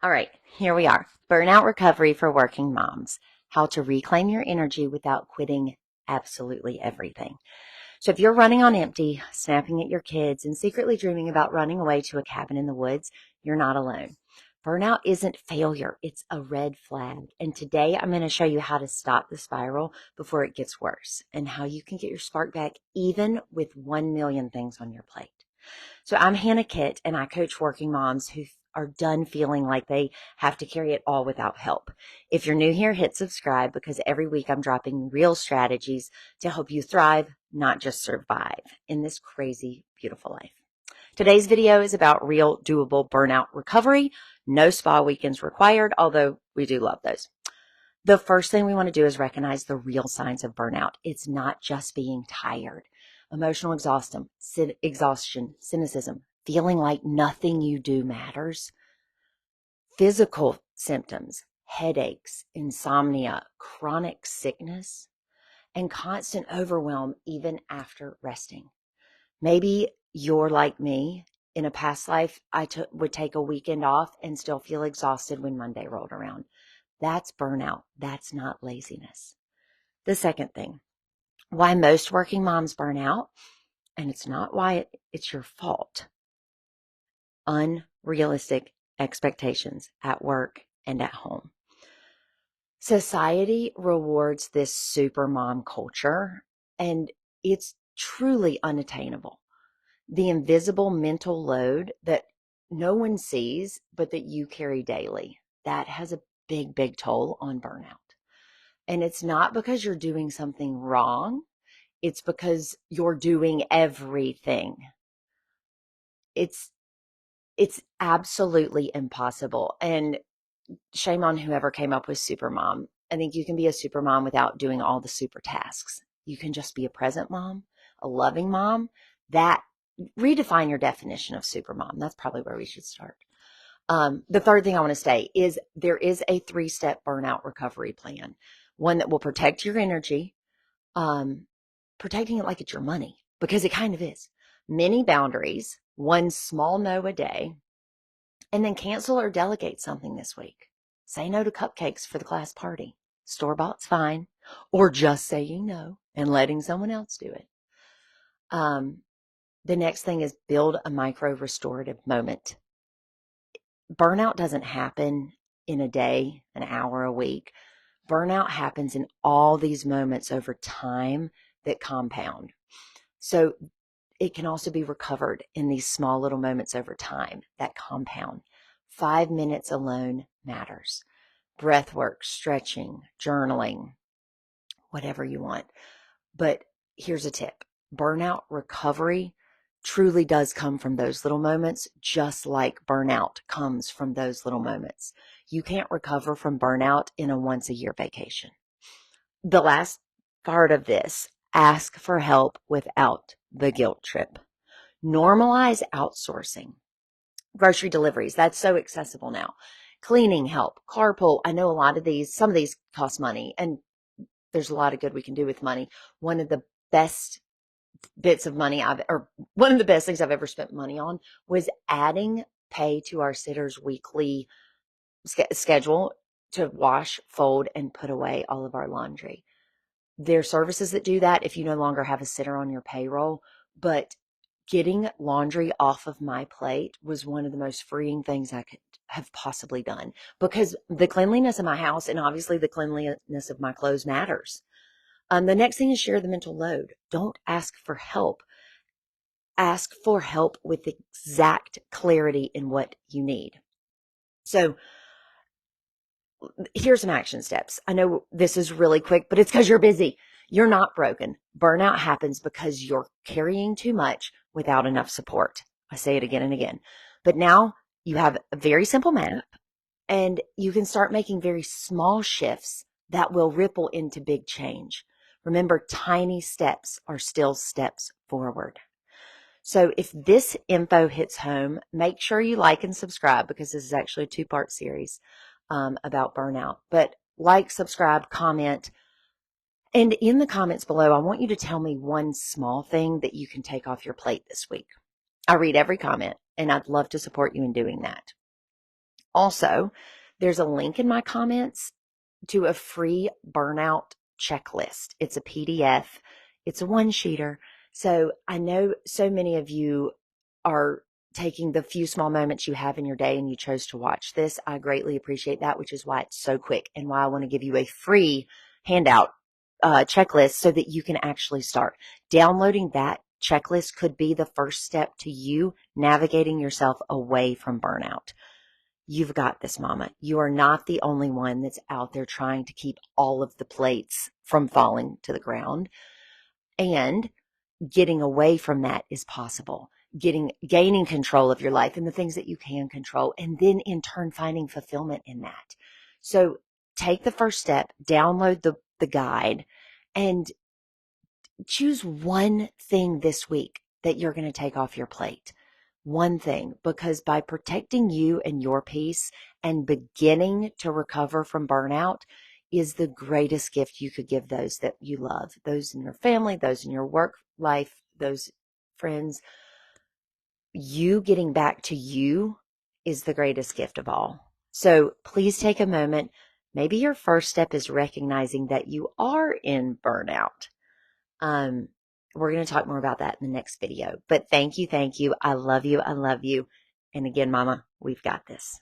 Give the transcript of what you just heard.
All right, here we are. Burnout recovery for working moms. How to reclaim your energy without quitting absolutely everything. So if you're running on empty, snapping at your kids, and secretly dreaming about running away to a cabin in the woods, you're not alone. Burnout isn't failure, it's a red flag. And today I'm going to show you how to stop the spiral before it gets worse and how you can get your spark back even with 1 million things on your plate. So I'm Hannah Kitt, and I coach working moms who are done feeling like they have to carry it all without help. If you're new here, hit subscribe because every week I'm dropping real strategies to help you thrive, not just survive in this crazy, beautiful life. Today's video is about real, doable burnout recovery. No spa weekends required, although we do love those. The first thing we want to do is recognize the real signs of burnout. It's not just being tired. Emotional exhaustion, cynicism, feeling like nothing you do matters. Physical symptoms, headaches, insomnia, chronic sickness, and constant overwhelm even after resting. Maybe you're like me. In a past life, I would take a weekend off and still feel exhausted when Monday rolled around. That's burnout. That's not laziness. The second thing, why most working moms burn out, and it's not why it's your fault. Unrealistic expectations at work and at home. Society rewards this super mom culture, and it's truly unattainable. The invisible mental load that no one sees, but that you carry daily, that has a big, big toll on burnout. And it's not because you're doing something wrong. It's because you're doing everything. It's absolutely impossible. And shame on whoever came up with supermom. I think you can be a supermom without doing all the super tasks. You can just be a present mom, a loving mom. That redefine your definition of supermom. That's probably where we should start. The third thing I want to say is there is a 3-step burnout recovery plan. One that will protect your energy, protecting it like it's your money, because it kind of is. Many boundaries, one small no a day, and then cancel or delegate something this week. Say no to cupcakes for the class party. Store-bought's fine. Or just saying no and letting someone else do it. The next thing is build a micro restorative moment. Burnout doesn't happen in a day, an hour, a week. Burnout happens in all these moments over time that compound. So it can also be recovered in these small little moments over time that compound. 5 minutes alone matters. Breath work, stretching, journaling, whatever you want. But here's a tip. Burnout recovery truly does come from those little moments, just like burnout comes from those little moments. You can't recover from burnout in a once-a-year vacation. The last part of this, ask for help without the guilt trip. Normalize outsourcing. Grocery deliveries, that's so accessible now. Cleaning help, carpool. I know some of these cost money, and there's a lot of good we can do with money. One of the best one of the best things I've ever spent money on was adding pay to our sitters' weekly schedule to wash, fold, and put away all of our laundry. There are services that do that if you no longer have a sitter on your payroll, but getting laundry off of my plate was one of the most freeing things I could have possibly done, because the cleanliness of my house and obviously the cleanliness of my clothes matters. The next thing is share the mental load. Don't ask for help. Ask for help with exact clarity in what you need. So here's some action steps. I know this is really quick, but it's because you're busy. You're not broken. Burnout happens because you're carrying too much without enough support. I say it again and again. But now you have a very simple map, and you can start making very small shifts that will ripple into big change. Remember, tiny steps are still steps forward. So if this info hits home, make sure you like and subscribe, because this is actually a 2-part series about burnout. But like, subscribe, comment. And in the comments below, I want you to tell me one small thing that you can take off your plate this week. I read every comment, and I'd love to support you in doing that. Also, there's a link in my comments to a free burnout checklist. It's a PDF. It's a one-sheeter. So I know so many of you are taking the few small moments you have in your day and you chose to watch this. I greatly appreciate that, which is why it's so quick and why I want to give you a free handout checklist so that you can actually start. Downloading that checklist could be the first step to you navigating yourself away from burnout. You've got this, mama. You are not the only one that's out there trying to keep all of the plates from falling to the ground. And getting away from that is possible. Gaining control of your life and the things that you can control, and then in turn finding fulfillment in that. So take the first step, download the guide, and choose one thing this week that you're going to take off your plate. One thing, because by protecting you and your peace and beginning to recover from burnout is the greatest gift you could give those that you love, those in your family, those in your work life, those friends. You getting back to you is the greatest gift of all. So please take a moment. Maybe your first step is recognizing that you are in burnout. Um, we're going to talk more about that in the next video. But thank you. Thank you. I love you. I love you. And again, mama, we've got this.